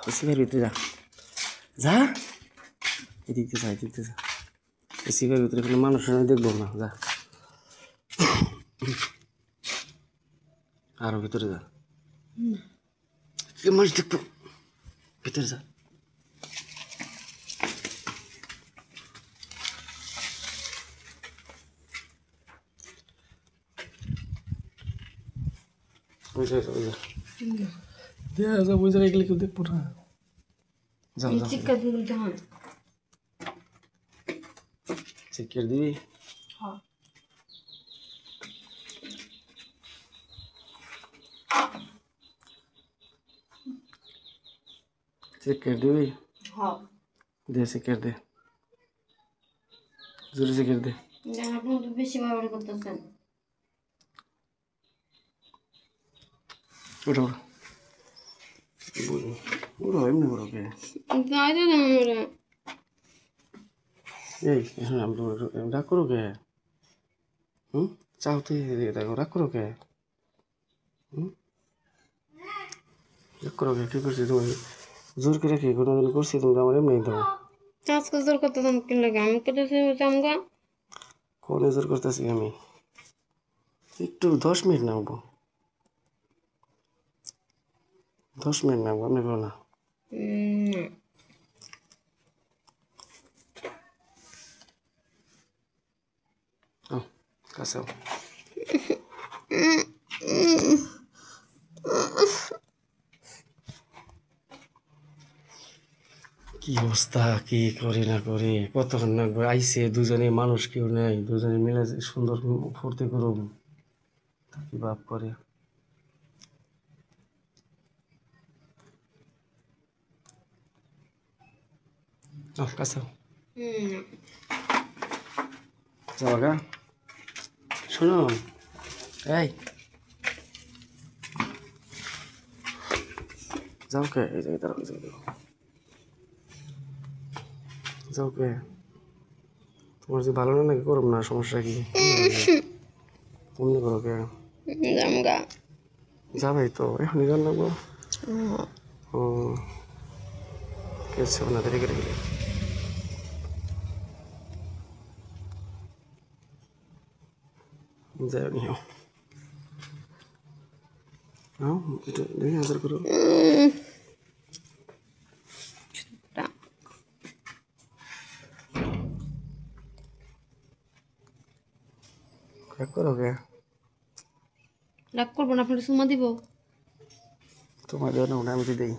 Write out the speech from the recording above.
AC ঘরের ভিতরে যা যা এদিকে যা এদিকে যা এসি ঘরের ভিতরে কোনো মানুষ আমি দেখবো না যা আরো ভিতরে যা মানুষ দেখবো ভিতরে যা ওই জায়গায় গেলে কেউ দেখবো না যাও যাও চিকের দিবি চিকের দিবি দে চিকের দে জোরে চিকের দে বেশি ব্যবহার করতেছেন উঠো উঠো এমনি করো কে এই এখন রাগ করো কে চাওতে দেখো রাগ করো কে রাগ করো কে কি করছি তোমাকে জোর করে কি কোনোদিন করছি তুমি আমার এমনি দাও আজকে জোর করতেছেন কি লাগে আমি করতেছি চামগা কোন জোর করতেছি আমি একটু 10 মিনিট নামবো 10 মিনিট নামবো আমি বলো না কাছে কি অবস্থা কি করি না করি কতক্ষণ না আইসে দুজনে মানুষ কেউ নেই দুজনে মিলে সুন্দর ফুর্তি করুম কি বাপ করে কাছে যাওয়া শোনো এই যাও কে এই জায়গায় দাঁড়াও যাও কে তোমার যে ভালো না নাকি করব না সমস্যা কি অমনি করো কে যাবাই তো এখনই যান লাগবো ও কেছে না দেরি করে গেলে যাও নিও এটা 2000 করো রাগ করো কে রাগ করবো না আপনার সুমা দিব তোমার জন্য আমি দিই